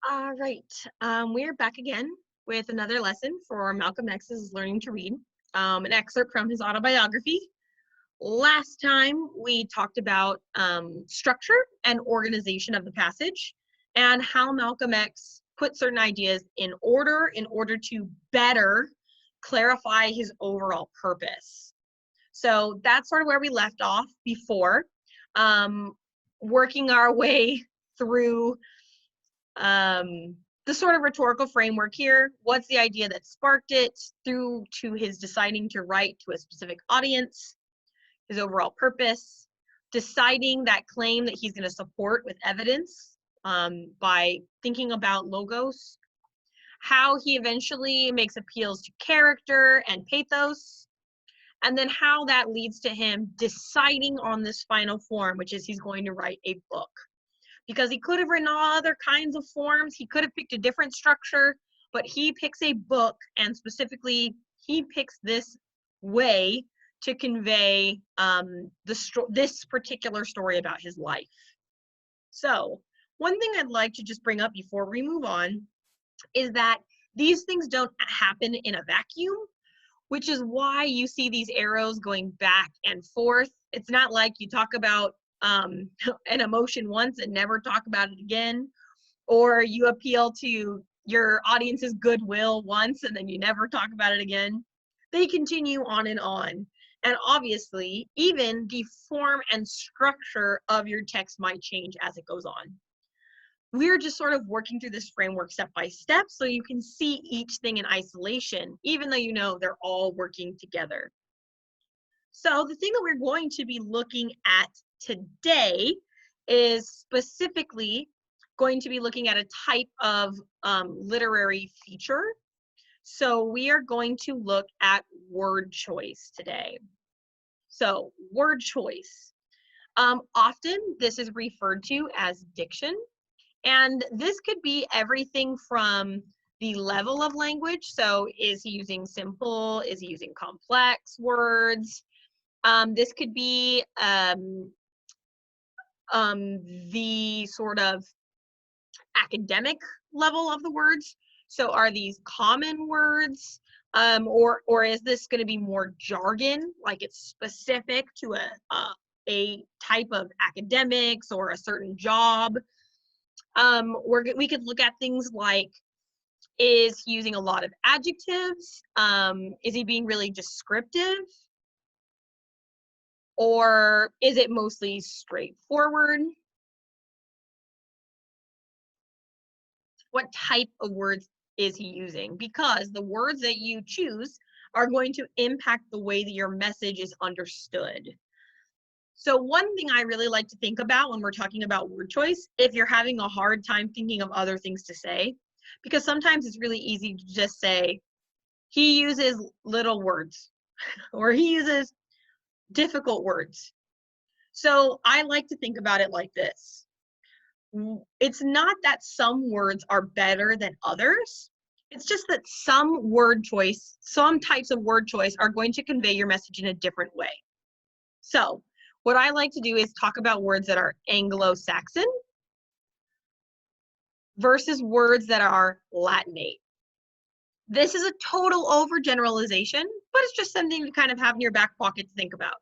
All right, we're back again with another lesson for Malcolm X's Learning to Read, an excerpt from his autobiography. Last time we talked about structure and organization of the passage and how Malcolm X put certain ideas in order to better clarify his overall purpose. So that's sort of where we left off before, working our way through the sort of rhetorical framework here. What's the idea that sparked it through to his deciding to write to a specific audience, his overall purpose, deciding that claim that he's going to support with evidence by thinking about logos, how he eventually makes appeals to character and pathos, and then how that leads to him deciding on this final form, which is he's going to write a book. Because he could have written all other kinds of forms, he could have picked a different structure, but he picks a book, and specifically, he picks this way to convey this particular story about his life. So, one thing I'd like to just bring up before we move on is that these things don't happen in a vacuum, which is why you see these arrows going back and forth. It's not like you talk about an emotion once and never talk about it again, or you appeal to your audience's goodwill once and then you never talk about it again. They continue on. And obviously, even the form and structure of your text might change as it goes on. We're just sort of working through this framework step by step so you can see each thing in isolation, even though you know they're all working together. So the thing that we're going to be looking at today is specifically going to be looking at a type of literary feature. So we are going to look at word choice today. So word choice. Often this is referred to as diction, and this could be everything from the level of language. So is he using simple? Is he using complex words? This could be the sort of academic level of the words. So are these common words, or is this going to be more jargon, like it's specific to a type of academics or a certain job? We could look at things like, is he using a lot of adjectives? Is he being really descriptive? Or is it mostly straightforward? What type of words is he using? Because the words that you choose are going to impact the way that your message is understood. So one thing I really like to think about when we're talking about word choice, if you're having a hard time thinking of other things to say, because sometimes it's really easy to just say, he uses little words, or he uses difficult words. So I like to think about it like this. It's not that some words are better than others. It's just that some types of word choice are going to convey your message in a different way. So what I like to do is talk about words that are Anglo-Saxon versus words that are Latinate. This is a total overgeneralization, but it's just something to kind of have in your back pocket to think about.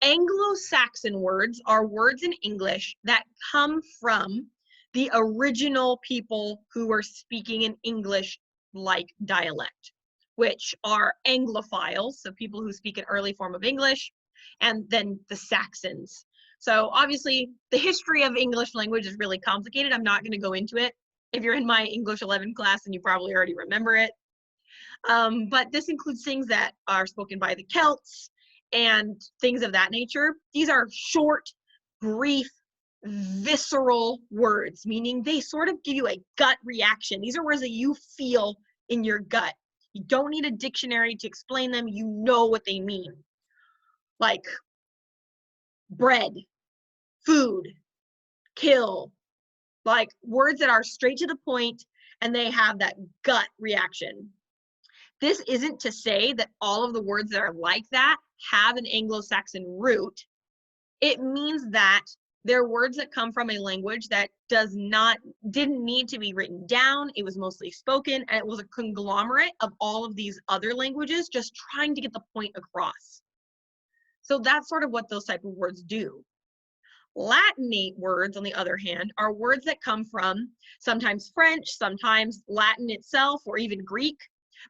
Anglo-Saxon words are words in English that come from the original people who were speaking an English-like dialect, which are Anglophiles, so people who speak an early form of English, and then the Saxons. So obviously, the history of English language is really complicated. I'm not going to go into it. If you're in my English 11 class, then you probably already remember it. But this includes things that are spoken by the Celts and things of that nature. These are short, brief, visceral words, meaning they sort of give you a gut reaction. These are words that you feel in your gut. You don't need a dictionary to explain them. You know what they mean. Like bread, food, kill, like words that are straight to the point and they have that gut reaction. This isn't to say that all of the words that are like that have an Anglo-Saxon root. It means that They're words that come from a language that didn't need to be written down. It was mostly spoken, and it was a conglomerate of all of these other languages just trying to get the point across. So that's sort of what those type of words do. Latinate words, on the other hand, are words that come from sometimes French, sometimes Latin itself, or even Greek,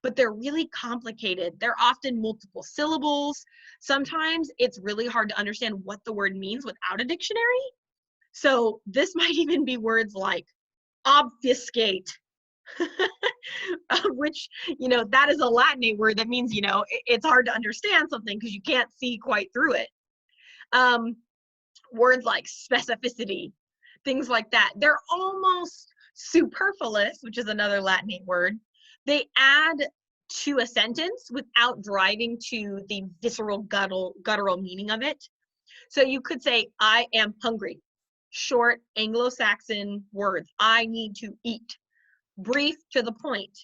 but they're really complicated. They're often multiple syllables. Sometimes it's really hard to understand what the word means without a dictionary. So this might even be words like obfuscate, which, that is a Latinate word that means, it's hard to understand something because you can't see quite through it. Words like specificity, things like that. They're almost superfluous, which is another Latinate word. They add to a sentence without driving to the visceral, guttural meaning of it. So you could say, I am hungry. Short Anglo-Saxon words. I need to eat. Brief, to the point.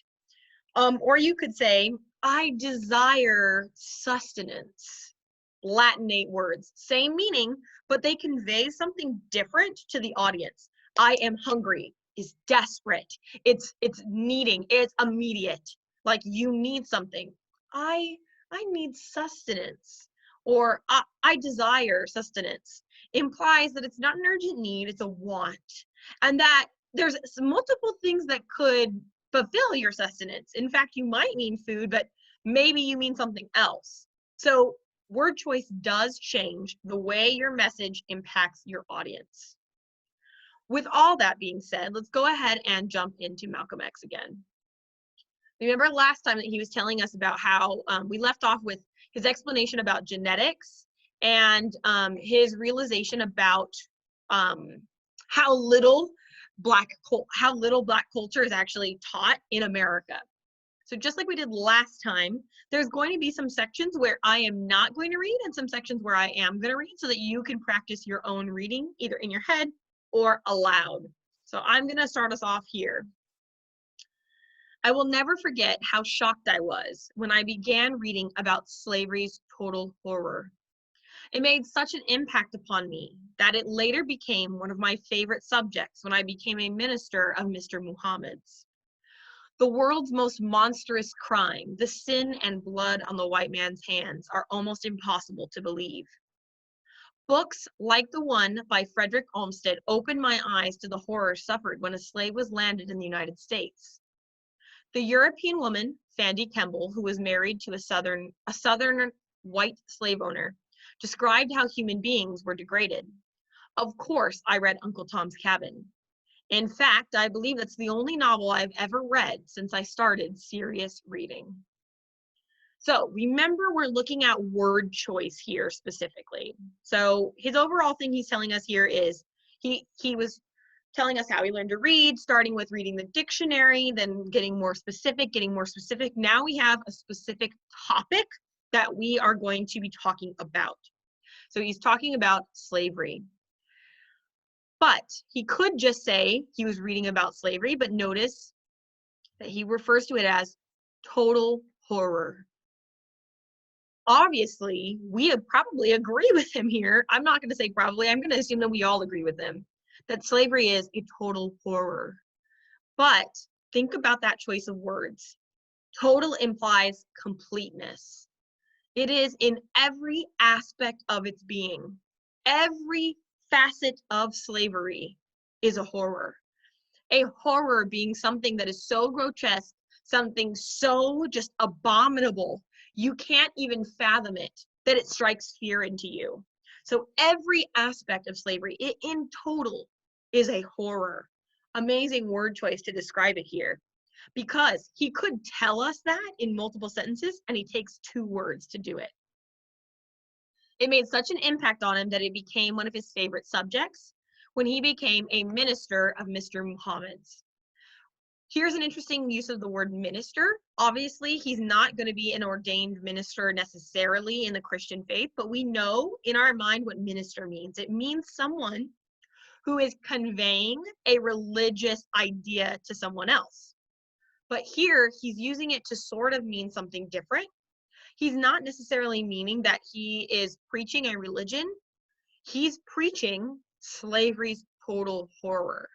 Or you could say, I desire sustenance. Latinate words, same meaning, but they convey something different to the audience. I am hungry is desperate. It's needing, it's immediate. Like you need something. I need sustenance, or I desire sustenance implies that it's not an urgent need, it's a want. And that there's multiple things that could fulfill your sustenance. In fact, you might mean food, but maybe you mean something else. So word choice does change the way your message impacts your audience. With all that being said, let's go ahead and jump into Malcolm X again. Remember last time that he was telling us about how we left off with his explanation about genetics and his realization about how little black culture is actually taught in America. So just like we did last time, there's going to be some sections where I am not going to read and some sections where I am going to read so that you can practice your own reading either in your head or aloud. So I'm going to start us off here. I will never forget how shocked I was when I began reading about slavery's total horror. It made such an impact upon me that it later became one of my favorite subjects when I became a minister of Mr. Muhammad's. The world's most monstrous crime, the sin and blood on the white man's hands, are almost impossible to believe. Books like the one by Frederick Olmsted opened my eyes to the horror suffered when a slave was landed in the United States. The European woman, Fanny Kemble, who was married to a southern white slave owner, described how human beings were degraded. Of course, I read Uncle Tom's Cabin. In fact, I believe that's the only novel I've ever read since I started serious reading. So remember, we're looking at word choice here specifically. So his overall thing he's telling us here is he was telling us how he learned to read, starting with reading the dictionary, then getting more specific. Now we have a specific topic that we are going to be talking about. So he's talking about slavery. But he could just say he was reading about slavery, but notice that he refers to it as total horror. Obviously, we would probably agree with him here. I'm not going to say probably, I'm going to assume that we all agree with him, that slavery is a total horror. But think about that choice of words. Total implies completeness. It is in every aspect of its being. Every facet of slavery is a horror. A horror being something that is so grotesque, something so just abominable, you can't even fathom it, that it strikes fear into you. So every aspect of slavery, in total, is a horror. Amazing word choice to describe it here, because he could tell us that in multiple sentences, and he takes 2 words to do it. It made such an impact on him that it became one of his favorite subjects when he became a minister of Mr. Muhammad's. Here's an interesting use of the word minister. Obviously, he's not going to be an ordained minister necessarily in the Christian faith, but we know in our mind what minister means. It means someone who is conveying a religious idea to someone else. But here, he's using it to sort of mean something different. He's not necessarily meaning that he is preaching a religion. He's preaching slavery's total horror.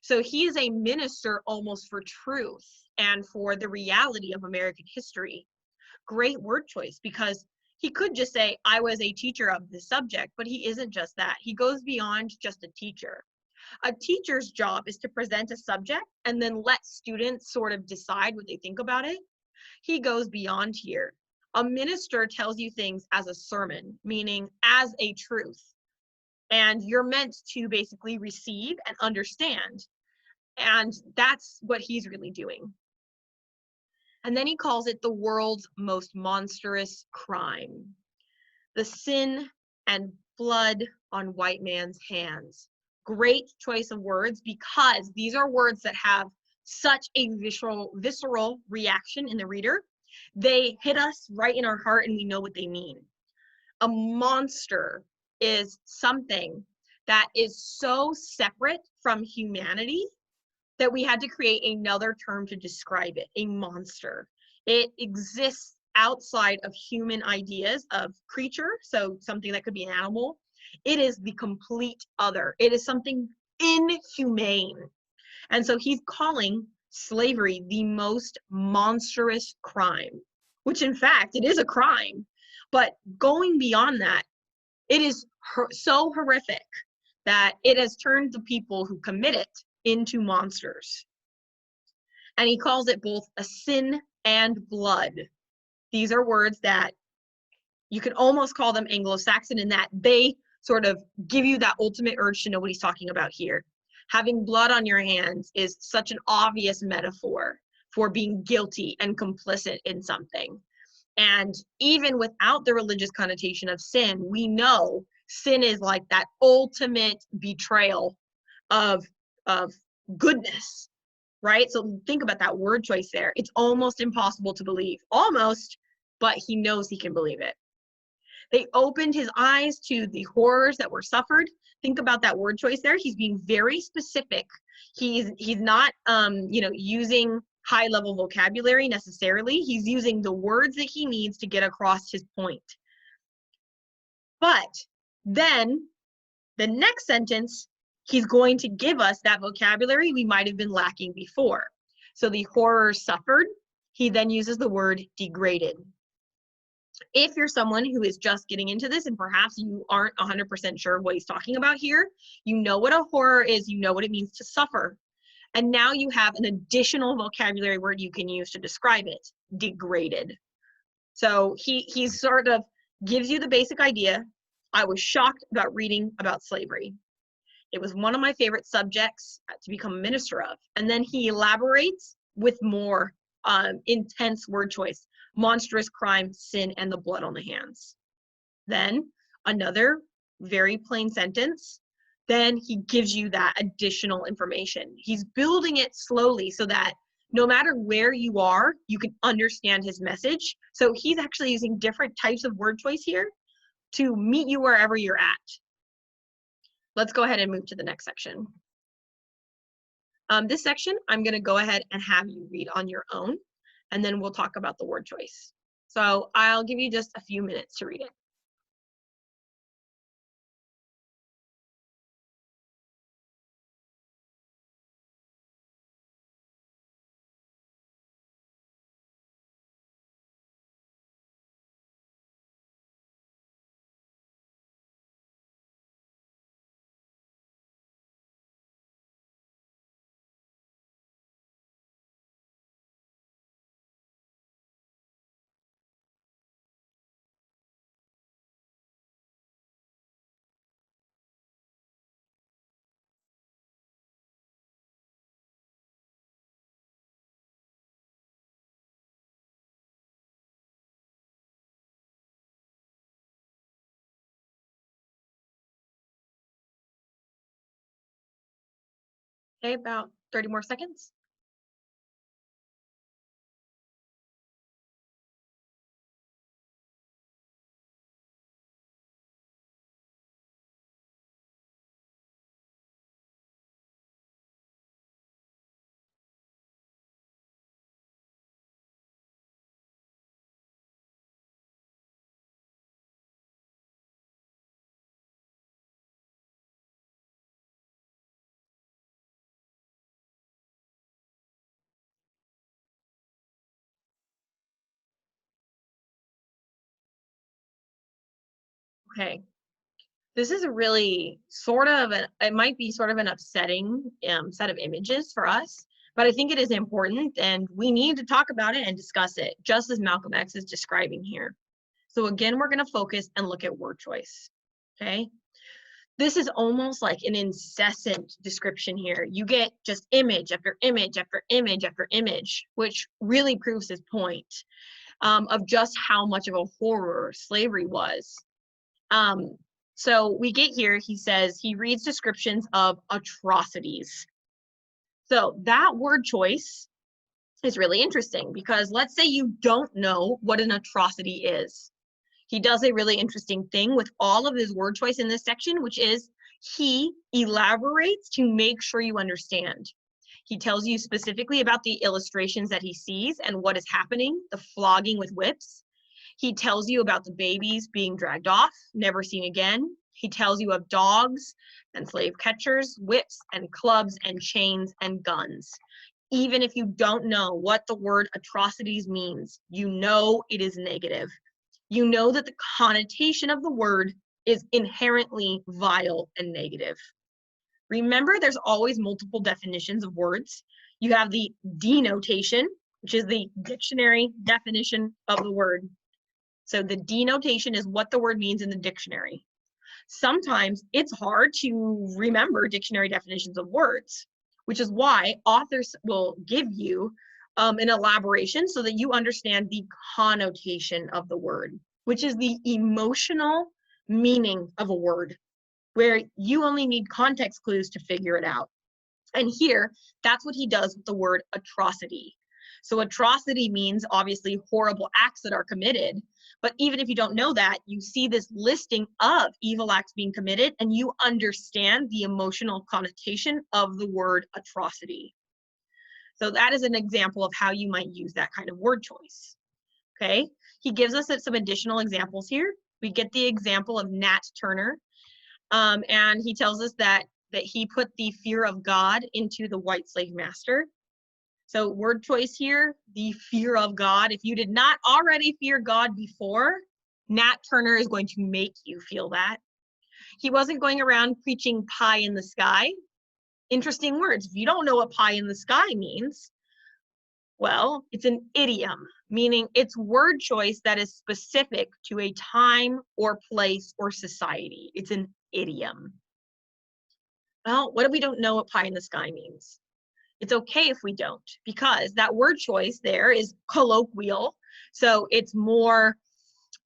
So he is a minister almost for truth and for the reality of American history. Great word choice, because he could just say, I was a teacher of this subject, but he isn't just that. He goes beyond just a teacher. A teacher's job is to present a subject and then let students sort of decide what they think about it. He goes beyond here. A minister tells you things as a sermon, meaning as a truth. And you're meant to basically receive and understand. And that's what he's really doing. And then he calls it the world's most monstrous crime. The sin and blood on white man's hands. Great choice of words, because these are words that have such a visceral reaction in the reader. They hit us right in our heart and we know what they mean. A monster is something that is so separate from humanity that we had to create another term to describe it, a monster. It exists outside of human ideas of creature, so something that could be an animal. It is the complete other. It is something inhumane. And so he's calling slavery the most monstrous crime, which in fact, it is a crime. But going beyond that, it is so horrific that it has turned the people who commit it into monsters. And he calls it both a sin and blood. These are words that you could almost call them Anglo-Saxon in that they sort of give you that ultimate urge to know what he's talking about here. Having blood on your hands is such an obvious metaphor for being guilty and complicit in something. And even without the religious connotation of sin, we know sin is like that ultimate betrayal of goodness, right? So think about that word choice there. It's almost impossible to believe, almost, but he knows he can believe it. They opened his eyes to the horrors that were suffered. Think about that word choice there. He's being very specific. He's not using high level vocabulary necessarily. He's using the words that he needs to get across his point. But then the next sentence, he's going to give us that vocabulary we might have been lacking before. So the horrors suffered, he then uses the word degraded. If you're someone who is just getting into this and perhaps you aren't 100% sure what he's talking about here, you know what a horror is, you know what it means to suffer. And now you have an additional vocabulary word you can use to describe it, degraded. So he sort of gives you the basic idea. I was shocked about reading about slavery. It was one of my favorite subjects to become a minister of. And then he elaborates with more intense word choice, monstrous crime, sin, and the blood on the hands. Then another very plain sentence. Then he gives you that additional information. He's building it slowly so that no matter where you are, you can understand his message. So he's actually using different types of word choice here to meet you wherever you're at. Let's go ahead and move to the next section. This section, I'm going to go ahead and have you read on your own, and then we'll talk about the word choice. So I'll give you just a few minutes to read it. Okay, about 30 more seconds. Okay. This is a really sort of it might be sort of an upsetting set of images for us, but I think it is important and we need to talk about it and discuss it, just as Malcolm X is describing here. So again, we're going to focus and look at word choice. Okay. This is almost like an incessant description here. You get just image after image after image after image, which really proves his point of just how much of a horror slavery was. So we get here, he says he reads descriptions of atrocities. So that word choice is really interesting because let's say you don't know what an atrocity is. He does a really interesting thing with all of his word choice in this section, which is he elaborates to make sure you understand. He tells you specifically about the illustrations that he sees and what is happening, the flogging with whips. He tells you about the babies being dragged off, never seen again. He tells you of dogs and slave catchers, whips and clubs and chains and guns. Even if you don't know what the word atrocities means, you know it is negative. You know that the connotation of the word is inherently vile and negative. Remember, there's always multiple definitions of words. You have the denotation, which is the dictionary definition of the word. So the denotation is what the word means in the dictionary. Sometimes it's hard to remember dictionary definitions of words, which is why authors will give you an elaboration so that you understand the connotation of the word, which is the emotional meaning of a word, where you only need context clues to figure it out. And here, that's what he does with the word atrocity. So atrocity means obviously horrible acts that are committed. But even if you don't know that, you see this listing of evil acts being committed and you understand the emotional connotation of the word atrocity. So that is an example of how you might use that kind of word choice. Okay, he gives us some additional examples here. We get the example of Nat Turner, and he tells us that he put the fear of God into the white slave master. So word choice here, the fear of God. If you did not already fear God before, Nat Turner is going to make you feel that. He wasn't going around preaching pie in the sky. Interesting words. If you don't know what pie in the sky means, well, it's an idiom, meaning it's word choice that is specific to a time or place or society. It's an idiom. Well, what if we don't know what pie in the sky means? It's okay if we don't, because that word choice there is colloquial. So it's more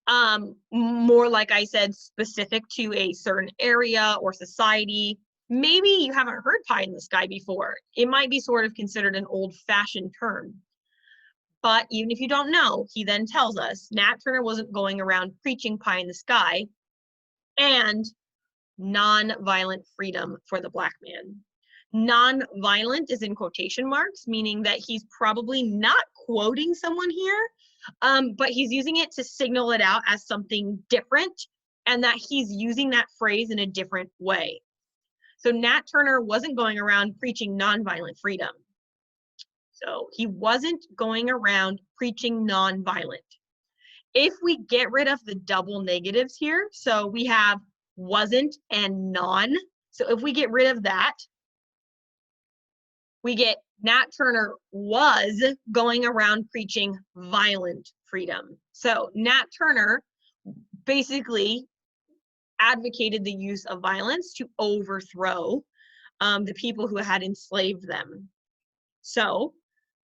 like I said, specific to a certain area or society. Maybe you haven't heard pie in the sky before. It might be sort of considered an old-fashioned term. But even if you don't know, he then tells us Nat Turner wasn't going around preaching pie in the sky and non-violent freedom for the Black man. Non-violent is in quotation marks, meaning that he's probably not quoting someone here, but he's using it to signal it out as something different and that he's using that phrase in a different way. So Nat Turner wasn't going around preaching non-violent freedom. So he wasn't going around preaching non-violent. If we get rid of the double negatives here, so we have wasn't and non. So if we get rid of that, we get Nat Turner was going around preaching violent freedom. So Nat Turner basically advocated the use of violence to overthrow the people who had enslaved them. So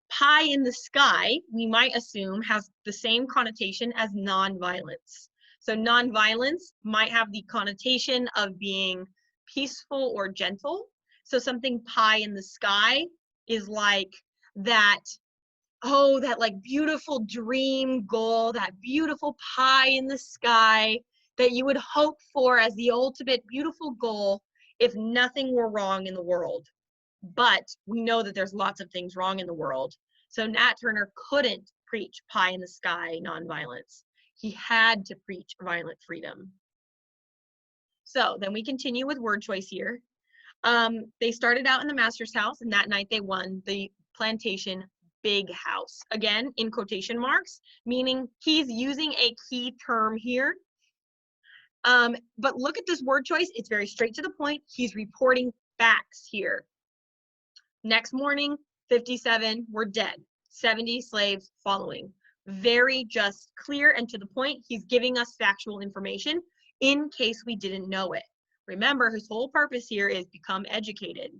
pie in the sky, we might assume, has the same connotation as nonviolence. So nonviolence might have the connotation of being peaceful or gentle. So something pie in the sky is like that, oh, that like beautiful dream goal, that beautiful pie in the sky that you would hope for as the ultimate beautiful goal if nothing were wrong in the world. But we know that there's lots of things wrong in the world. So Nat Turner couldn't preach pie in the sky nonviolence. He had to preach violent freedom. So then we continue with word choice here. They started out in the master's house, and that night they won the plantation big house. Again, in quotation marks, meaning he's using a key term here. But look at this word choice. It's very straight to the point. He's reporting facts here. Next morning, 57 were dead, 70 slaves following. Very just clear and to the point. He's giving us factual information in case we didn't know it. Remember, his whole purpose here is become educated.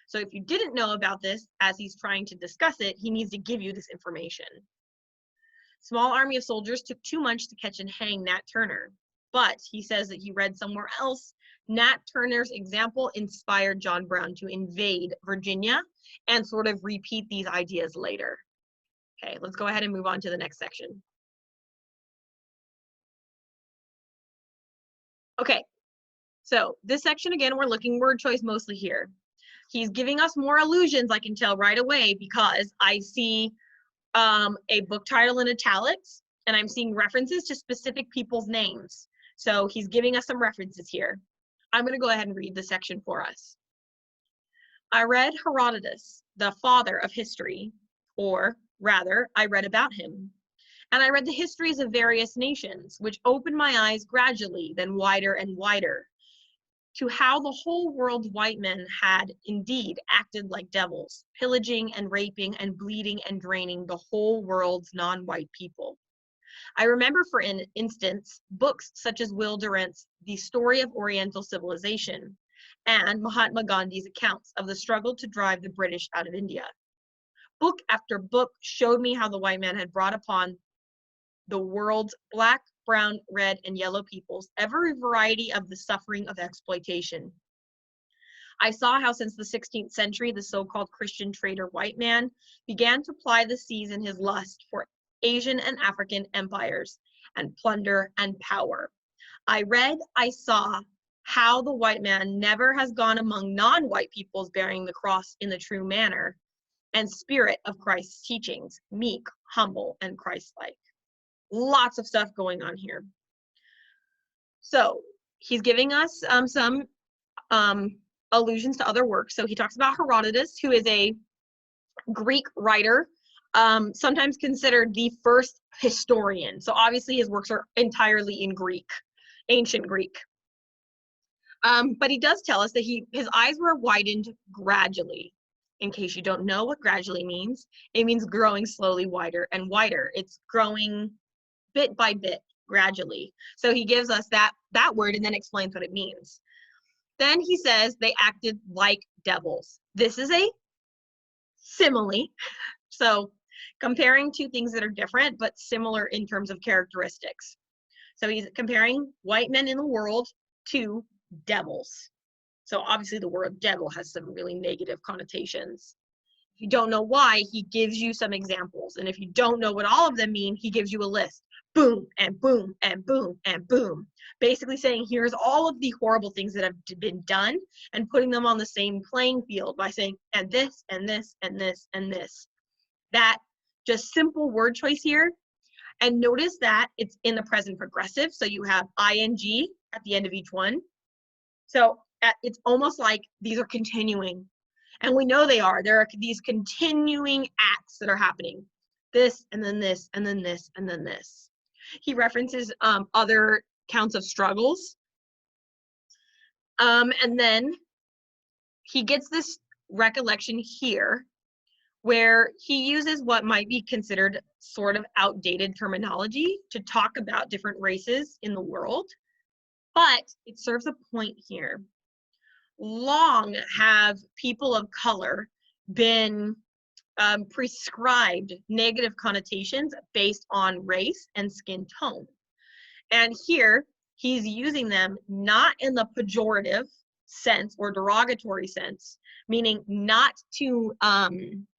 So if you didn't know about this, as he's trying to discuss it, he needs to give you this information. Small army of soldiers took 2 months to catch and hang Nat Turner. But he says that he read somewhere else, Nat Turner's example inspired John Brown to invade Virginia and sort of repeat these ideas later. Okay, let's go ahead and move on to the next section. Okay, so this section, again, we're looking word choice mostly here. He's giving us more allusions, I can tell right away, because I see a book title in italics, and I'm seeing references to specific people's names. So he's giving us some references here. I'm going to go ahead and read the section for us. I read Herodotus, the father of history, or rather, I read about him. And I read the histories of various nations, which opened my eyes gradually, then wider and wider, to how the whole world's white men had indeed acted like devils, pillaging and raping and bleeding and draining the whole world's non-white people. I remember, for instance, books such as Will Durant's The Story of Oriental Civilization and Mahatma Gandhi's accounts of the struggle to drive the British out of India. Book after book showed me how the white man had brought upon the world's black, brown, red, and yellow peoples every variety of the suffering of exploitation. I saw how since the 16th century, the so-called Christian trader white man began to ply the seas in his lust for Asian and African empires and plunder and power. I read, I saw how the white man never has gone among non-white peoples bearing the cross in the true manner and spirit of Christ's teachings, meek, humble, and Christ-like. Lots of stuff going on here. So he's giving us some allusions to other works. So he talks about Herodotus, who is a Greek writer, sometimes considered the first historian. So obviously his works are entirely in Greek, ancient Greek. But he does tell us that his eyes were widened gradually. In case you don't know what gradually means, it means growing slowly wider and wider. It's growing bit by bit, gradually. So he gives us that word and then explains what it means. Then he says they acted like devils. This is a simile. So comparing two things that are different but similar in terms of characteristics. So he's comparing white men in the world to devils. So obviously the word devil has some really negative connotations. If you don't know why, he gives you some examples. And if you don't know what all of them mean, he gives you a list. Boom, and boom, and boom, and boom. Basically saying, here's all of the horrible things that have been done, and putting them on the same playing field by saying, and this, and this, and this, and this. That just simple word choice here. And notice that it's in the present progressive. So you have ing at the end of each one. So it's almost like these are continuing. And we know they are. There are these continuing acts that are happening. This, and then this, and then this, and then this. He references other counts of struggles. And then he gets this recollection here where he uses what might be considered sort of outdated terminology to talk about different races in the world. But it serves a point here. Long have people of color been prescribed negative connotations based on race and skin tone. And here he's using them not in the pejorative sense or derogatory sense, meaning not to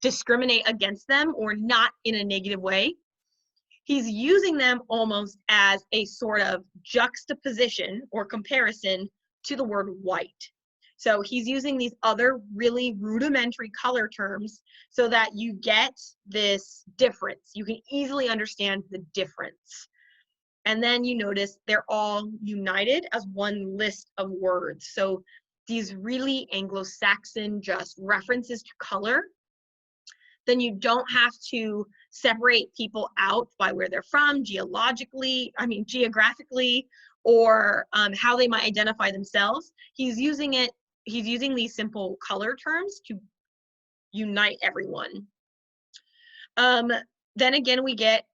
discriminate against them or not in a negative way. He's using them almost as a sort of juxtaposition or comparison to the word white. So he's using these other really rudimentary color terms so that you get this difference. You can easily understand the difference. And then you notice they're all united as one list of words. So these really Anglo-Saxon just references to color. Then you don't have to separate people out by where they're from, geographically, or how they might identify themselves. He's using these simple color terms to unite everyone. Then again, we get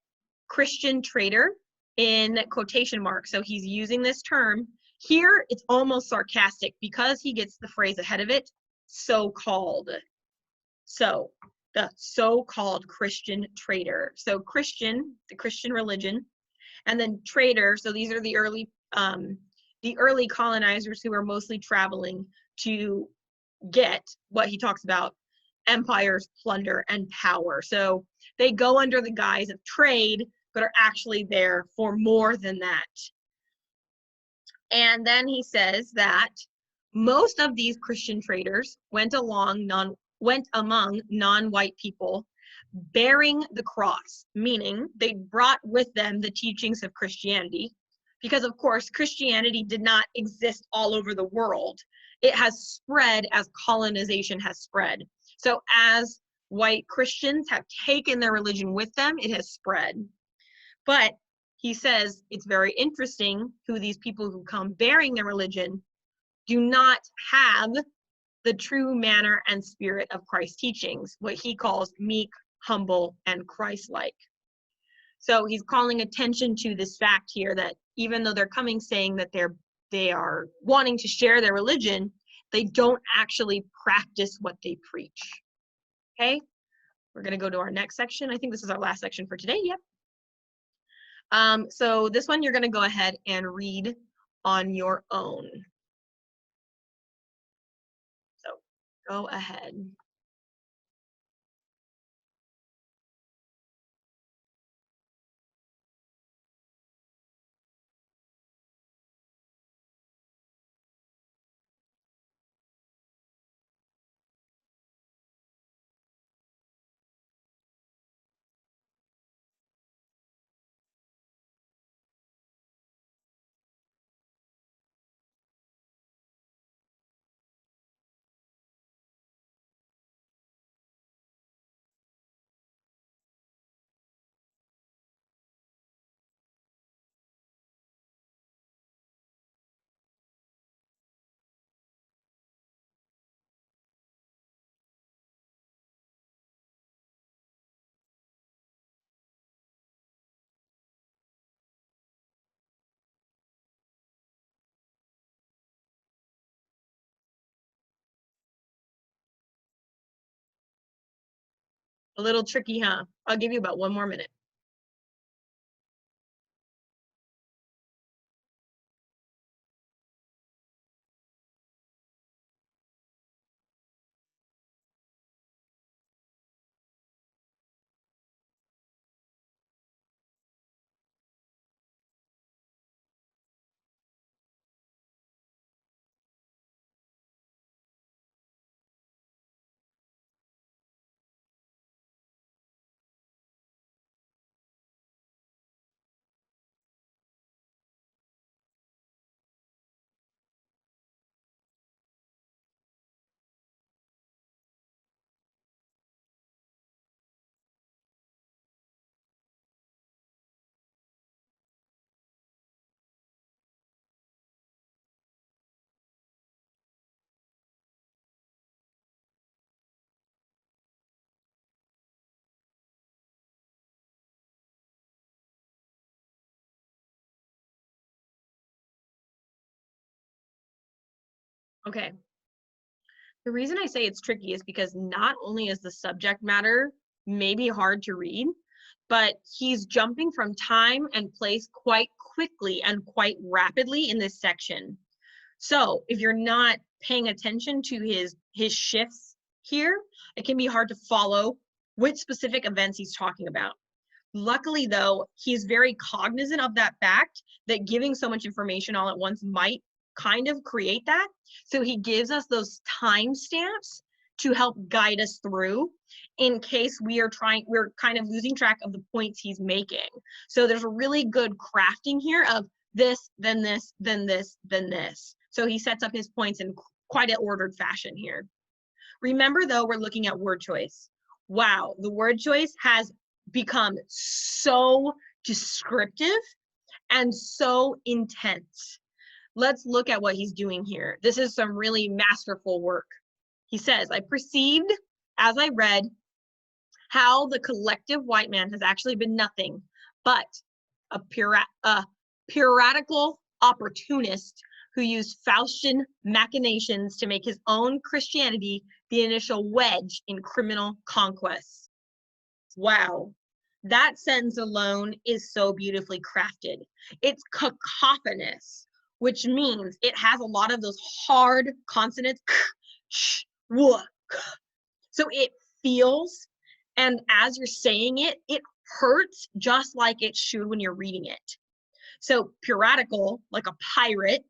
Christian traitor in quotation marks. So he's using this term. Here, it's almost sarcastic because he gets the phrase ahead of it, so-called. So, the so-called Christian traitor. So Christian, the Christian religion, and then traitor. So these are the early colonizers who are mostly traveling to get what he talks about, empires, plunder, and power. So they go under the guise of trade, but are actually there for more than that. And then he says that most of these Christian traders went among non-white people bearing the cross, meaning they brought with them the teachings of Christianity, because of course Christianity did not exist all over the world. It has spread as colonization has spread. So as white Christians have taken their religion with them, it has spread. But he says it's very interesting who these people who come bearing their religion do not have the true manner and spirit of Christ's teachings, what he calls meek, humble, and Christ-like. So he's calling attention to this fact here that even though they're coming saying that they are wanting to share their religion, they don't actually practice what they preach. Okay, we're going to go to our next section. I think this is our last section for today. Yep. So this one you're going to go ahead and read on your own. So go ahead. A little tricky, huh? I'll give you about 1 more minute. Okay. The reason I say it's tricky is because not only is the subject matter maybe hard to read, but he's jumping from time and place quite quickly and quite rapidly in this section. So if you're not paying attention to his shifts here, it can be hard to follow which specific events he's talking about. Luckily, though, he's very cognizant of that fact that giving so much information all at once might kind of create that. So he gives us those timestamps to help guide us through in case we're kind of losing track of the points he's making. So there's a really good crafting here of this, then this, then this, then this. So he sets up his points in quite an ordered fashion here. Remember, though, we're looking at word choice. Wow, the word choice has become so descriptive and so intense. Let's look at what he's doing here. This is some really masterful work. He says, I perceived as I read how the collective white man has actually been nothing but a piratical opportunist who used Faustian machinations to make his own Christianity the initial wedge in criminal conquests. Wow. That sentence alone is so beautifully crafted. It's cacophonous, which means it has a lot of those hard consonants. So it feels, and as you're saying it, it hurts just like it should when you're reading it. So piratical, like a pirate,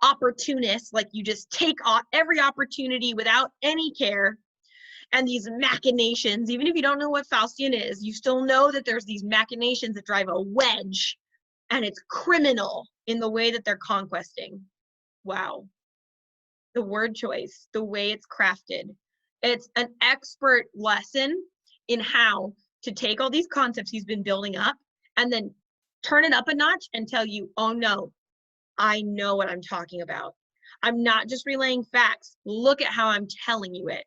opportunist, like you just take every opportunity without any care, and these machinations, even if you don't know what Faustian is, you still know that there's these machinations that drive a wedge, and it's criminal in the way that they're conquesting. Wow. The word choice, the way it's crafted. It's an expert lesson in how to take all these concepts he's been building up and then turn it up a notch and tell you, oh no, I know what I'm talking about. I'm not just relaying facts. Look at how I'm telling you it.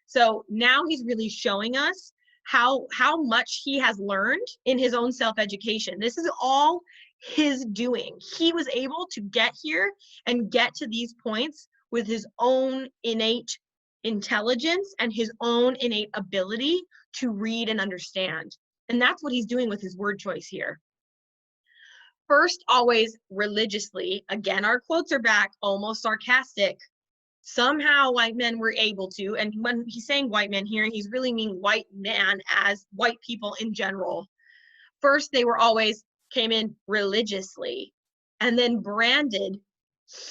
So now he's really showing us how much he has learned in his own self-education. This is all his doing. He was able to get here and get to these points with his own innate intelligence and his own innate ability to read and understand. And that's what he's doing with his word choice here. First, always religiously. Again, our quotes are back, almost sarcastic. Somehow white men were able to, and when he's saying white men here, he's really meaning white man as white people in general. First, they were always came in religiously and then branded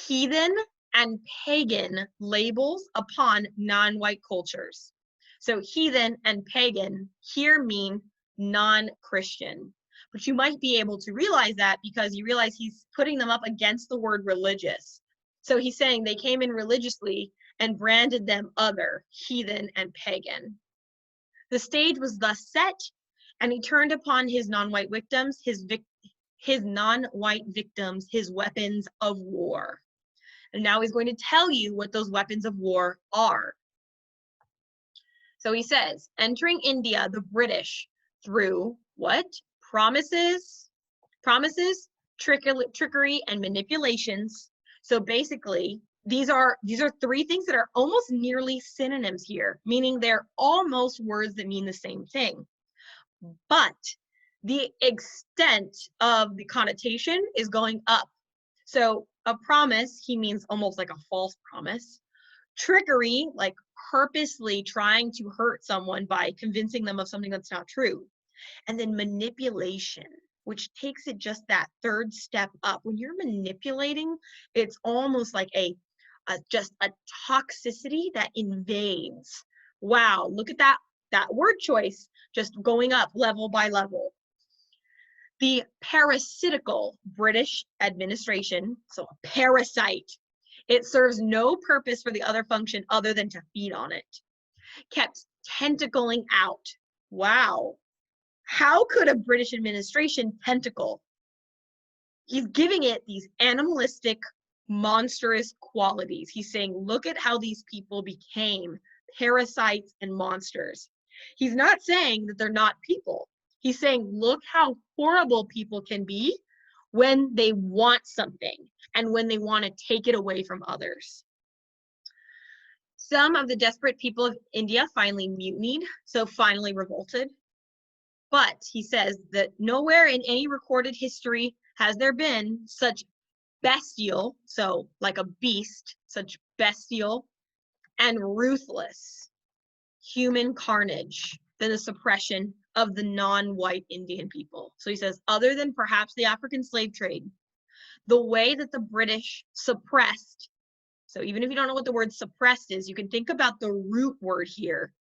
heathen and pagan labels upon non-white cultures. So heathen and pagan here mean non-Christian. But you might be able to realize that because you realize he's putting them up against the word religious. So he's saying they came in religiously and branded them other, heathen and pagan. The stage was thus set, and he turned upon his non-white victims, his non-white victims, his weapons of war. And now he's going to tell you what those weapons of war are. So he says, entering India, the British through what? Promises, trickery, and manipulations. So basically, these are three things that are almost nearly synonyms here, meaning they're almost words that mean the same thing. But the extent of the connotation is going up. So a promise, he means almost like a false promise. Trickery, like purposely trying to hurt someone by convincing them of something that's not true. And then manipulation, which takes it just that third step up. When you're manipulating, it's almost like just a toxicity that invades. Wow, look at that word choice just going up level by level. The parasitical British administration, so a parasite, it serves no purpose for the other function other than to feed on it. Kept tentacling out. Wow. How could a British administration tentacle? He's giving it these animalistic, monstrous qualities. He's saying, look at how these people became parasites and monsters. He's not saying that they're not people. He's saying, look how horrible people can be when they want something and when they want to take it away from others. Some of the desperate people of India finally mutinied, so finally revolted. But he says that nowhere in any recorded history has there been such bestial, so like a beast, such bestial and ruthless human carnage than the suppression of the non-white Indian people. So he says, other than perhaps the African slave trade, the way that the British suppressed, so even if you don't know what the word suppressed is, you can think about the root word here,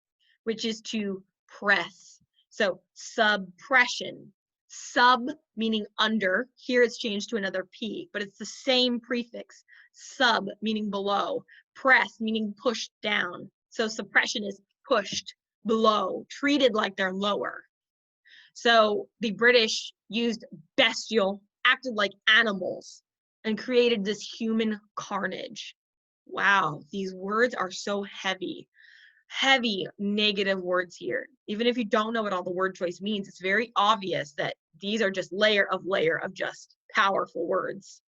which is to press. So suppression, sub meaning under, here it's changed to another P, but it's the same prefix, sub meaning below, press meaning pushed down. So suppression is pushed below, treated like they're lower. So the British used bestial acted like animals and created this human carnage. Wow, these words are so heavy. Heavy negative words here. Even if you don't know what all the word choice means, it's very obvious that these are just layer of just powerful words.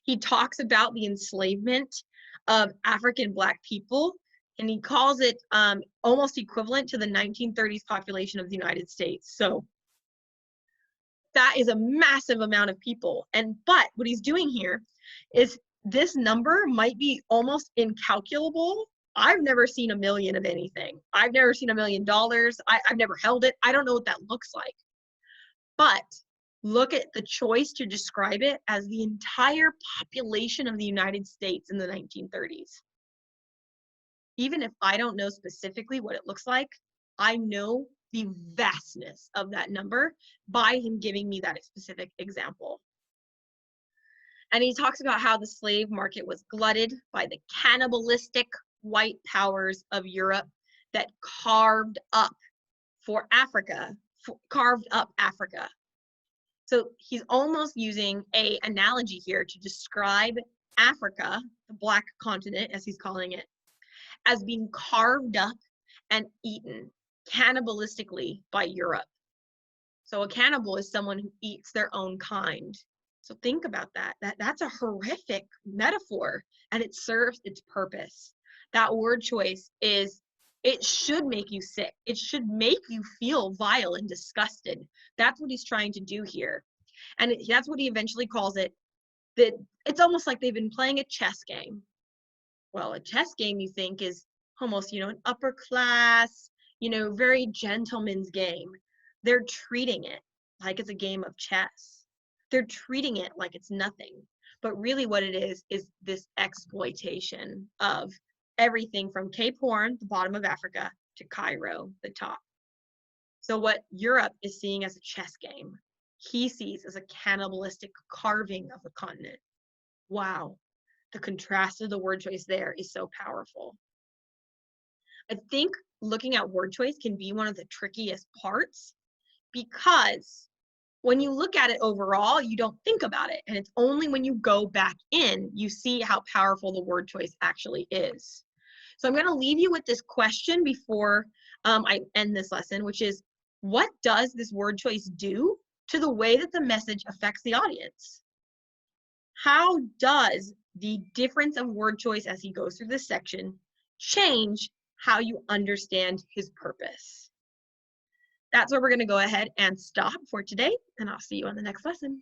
He talks about the enslavement of African Black people, and he calls it almost equivalent to the 1930s population of the United States. So that is a massive amount of people. But what he's doing here is this number might be almost incalculable. I've never seen a million of anything. I've never seen $1 million. I've never held it. I don't know what that looks like. But look at the choice to describe it as the entire population of the United States in the 1930s. Even if I don't know specifically what it looks like, I know the vastness of that number by him giving me that specific example. And he talks about how the slave market was glutted by the cannibalistic white powers of Europe that carved up Africa. So he's almost using an analogy here to describe Africa, the Black continent, as he's calling it, as being carved up and eaten cannibalistically by Europe. So a cannibal is someone who eats their own kind. So think about that. That's a horrific metaphor, and it serves its purpose. That word choice it should make you sick. It should make you feel vile and disgusted. That's what he's trying to do here. And that's what he eventually calls it. That it's almost like they've been playing a chess game. Well, a chess game, you think, is almost, an upper class, very gentleman's game. They're treating it like it's a game of chess. They're treating it like it's nothing. But really what it is this exploitation of everything from Cape Horn, the bottom of Africa, to Cairo, the top. So what Europe is seeing as a chess game, he sees as a cannibalistic carving of the continent. Wow. The contrast of the word choice there is so powerful. I think looking at word choice can be one of the trickiest parts, because when you look at it overall, you don't think about it. And it's only when you go back in, you see how powerful the word choice actually is. So I'm going to leave you with this question before I end this lesson, which is, what does this word choice do to the way that the message affects the audience? How does the difference of word choice as he goes through this section change how you understand his purpose? That's where we're going to go ahead and stop for today, and I'll see you on the next lesson.